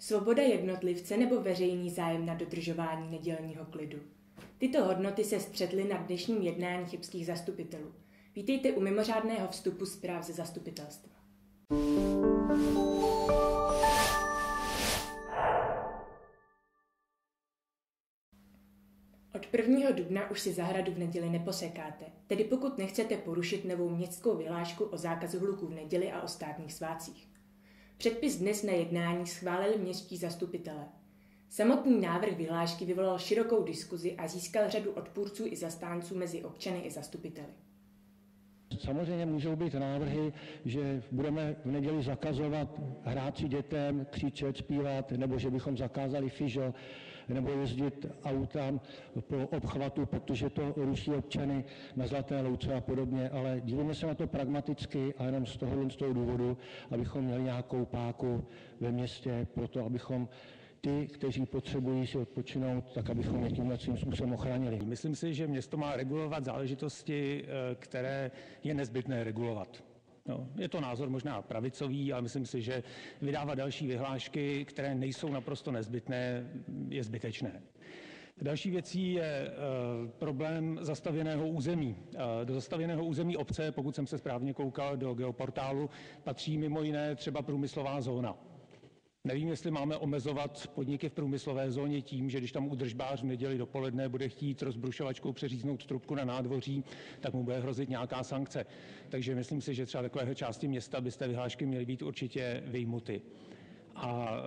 Svoboda jednotlivce nebo veřejný zájem na dodržování nedělního klidu. Tyto hodnoty se střetly na dnešním jednání chebských zastupitelů. Vítejte u mimořádného vstupu zpráv ze zastupitelstva. Od 1. dubna už si zahradu v neděli neposekáte, tedy pokud nechcete porušit novou městskou vyhlášku o zákazu hluku v neděli a o státních svátcích. Předpis dnes na jednání schválili městští zastupitelé. Samotný návrh vyhlášky vyvolal širokou diskuzi a získal řadu odpůrců i zastánců mezi občany i zastupiteli. Samozřejmě můžou být návrhy, že budeme v neděli zakazovat hrát si dětem, křičet, zpívat, nebo že bychom zakázali fyžo, nebo jezdit autám po obchvatu, protože to ruší občany na Zlaté Louce a podobně, ale dívíme se na to pragmaticky a jenom z toho důvodu, abychom měli nějakou páku ve městě, proto abychom ty, kteří potřebují si odpočinout, tak abychom je tímhle svým způsobem ochránili. Myslím si, že město má regulovat záležitosti, které je nezbytné regulovat. No, je to názor možná pravicový, ale myslím si, že vydávat další vyhlášky, které nejsou naprosto nezbytné, je zbytečné. Další věcí je problém zastavěného území. Do zastavěného území obce, pokud jsem se správně koukal do geoportálu, patří mimo jiné třeba průmyslová zóna. Nevím, jestli máme omezovat podniky v průmyslové zóně tím, že když tam údržbář v neděli dopoledne bude chtít rozbrušovačkou přeříznout trubku na nádvoří, tak mu bude hrozit nějaká sankce. Takže myslím si, že třeba takové části města by z té vyhlášky měly být určitě vyjmuty. A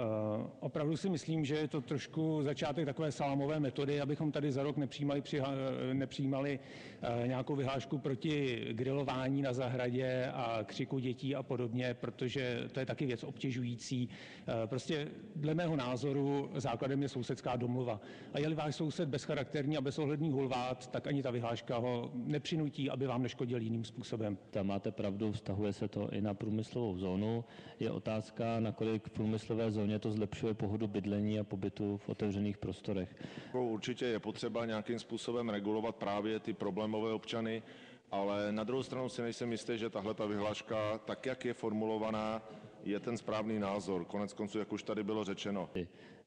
opravdu si myslím, že je to trošku začátek takové salámové metody, abychom tady za rok nepřijímali nějakou vyhlášku proti grilování na zahradě a křiku dětí a podobně, protože to je taky věc obtěžující. Prostě dle mého názoru základem je sousedská domluva. A je-li váš soused bezcharakterní a bezohledný hulvát, tak ani ta vyhláška ho nepřinutí, aby vám neškodil jiným způsobem. Tam máte pravdu, vztahuje se to i na průmyslovou zónu. Je otázka, nakolik v průmyslové zóně to zlepšuje pohodu bydlení a pobytu v otevřených prostorech. Určitě je potřeba nějakým způsobem regulovat právě ty problémové občany, ale na druhou stranu si nejsem jistý, že tahle ta vyhláška, tak jak je formulovaná, je ten správný názor. Koneckonců, jak už tady bylo řečeno.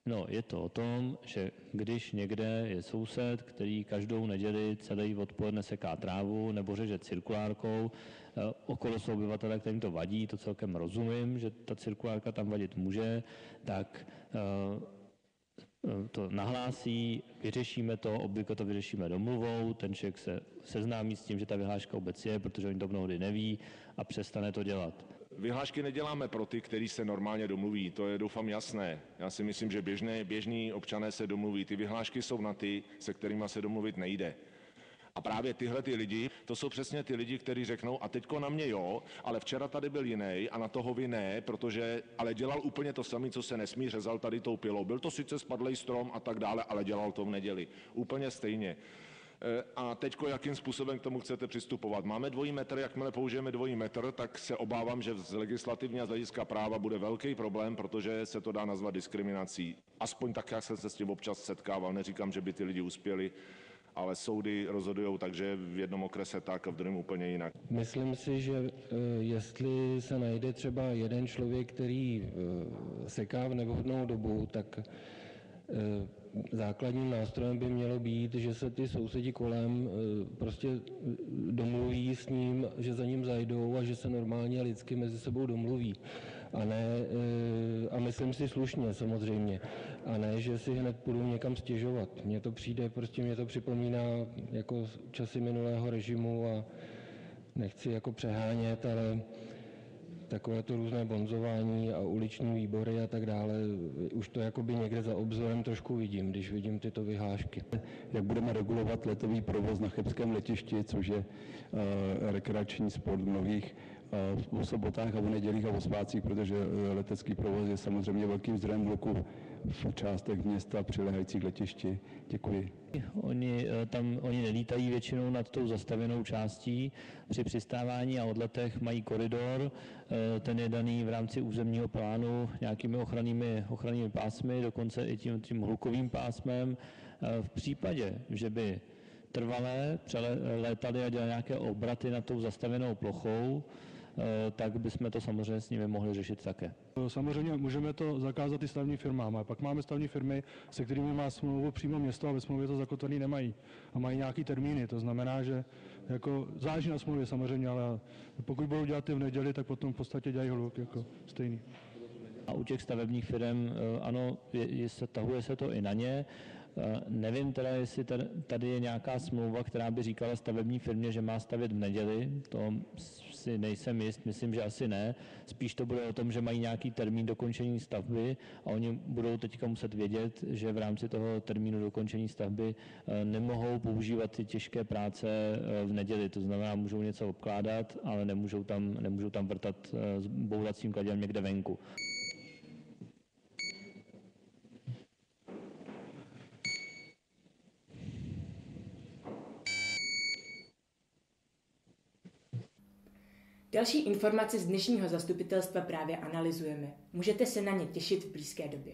No, je to o tom, že když někde je soused, který každou neděli celý odpoledne seká trávu nebo řeže cirkulárkou, okolo jsou obyvatele, kterým to vadí, to celkem rozumím, že ta cirkulárka tam vadit může, tak to nahlásí, vyřešíme to, obvykle to vyřešíme domluvou, ten člověk se seznámí s tím, že ta vyhláška vůbec je, protože oni to mnohdy neví a přestane to dělat. Vyhlášky neděláme pro ty, kteří se normálně domluví, to je doufám jasné. Já si myslím, že běžní občané se domluví, ty vyhlášky jsou na ty, se kterými se domluvit nejde. A právě tyhle ty lidi, to jsou přesně ty lidi, kteří řeknou, a teďko na mě jo, ale včera tady byl jiný a na toho vy ne, protože ale dělal úplně to samé, co se nesmí, řezal tady tou pilou. Byl to sice spadlej strom a tak dále, ale dělal to v neděli. Úplně stejně. A teďko, jakým způsobem k tomu chcete přistupovat? Máme dvojí metr, jakmile použijeme dvojí metr, tak se obávám, že z legislativní a z hlediska práva bude velký problém, protože se to dá nazvat diskriminací. Aspoň tak, jak jsem se s tím občas setkával, neříkám, že by ty lidi uspěli, ale soudy rozhodují tak, že v jednom okrese tak a v druhém úplně jinak. Myslím si, že jestli se najde třeba jeden člověk, který seká v nevhodnou dobu, tak základním nástrojem by mělo být, že se ty sousedi kolem prostě domluví s ním, že za ním zajdou a že se normálně lidsky mezi sebou domluví. A myslím si slušně samozřejmě. A ne, že si hned půjdu někam stěžovat. Mně to přijde, prostě mě to připomíná jako časy minulého režimu a nechci jako přehánět, ale takové to různé bonzování a uliční výbory a tak dále, už to jakoby někde za obzorem trošku vidím, když vidím tyto vyhlášky. Jak budeme regulovat letový provoz na chebském letišti, což je rekreační sport mnohých o sobotách a o nedělích a o svátcích, protože letecký provoz je samozřejmě velkým zdrojem hluku v částech města přilehajících k letišti. Děkuji. Oni nelítají většinou nad tou zastavěnou částí. Při přistávání a odletech mají koridor, ten je daný v rámci územního plánu nějakými ochrannými pásmy, dokonce i tím hlukovým pásmem. V případě, že by trvalé létali a dělali nějaké obraty nad tou zastavenou plochou, tak bychom to samozřejmě s nimi mohli řešit také. Samozřejmě můžeme to zakázat i stavebním firmám, a pak máme stavební firmy, se kterými má smlouvu přímo město a ve smlouvě to zakotvený nemají a mají nějaký termíny. To znamená, že jako záleží na smlouvě samozřejmě, ale pokud budou dělat ty v neděli, tak potom v podstatě dělají hluk jako stejný. A u těch stavebních firm, ano, tahuje se to i na ně. Nevím teda, jestli tady je nějaká smlouva, která by říkala stavební firmě, že má stavět v neděli. To si nejsem jist, myslím, že asi ne. Spíš to bude o tom, že mají nějaký termín dokončení stavby a oni budou teďka muset vědět, že v rámci toho termínu dokončení stavby nemohou používat ty těžké práce v neděli. To znamená, můžou něco obkládat, ale nemůžou tam vrtat s bouracím kladem někde venku. Další informace z dnešního zastupitelstva právě analyzujeme. Můžete se na ně těšit v blízké době.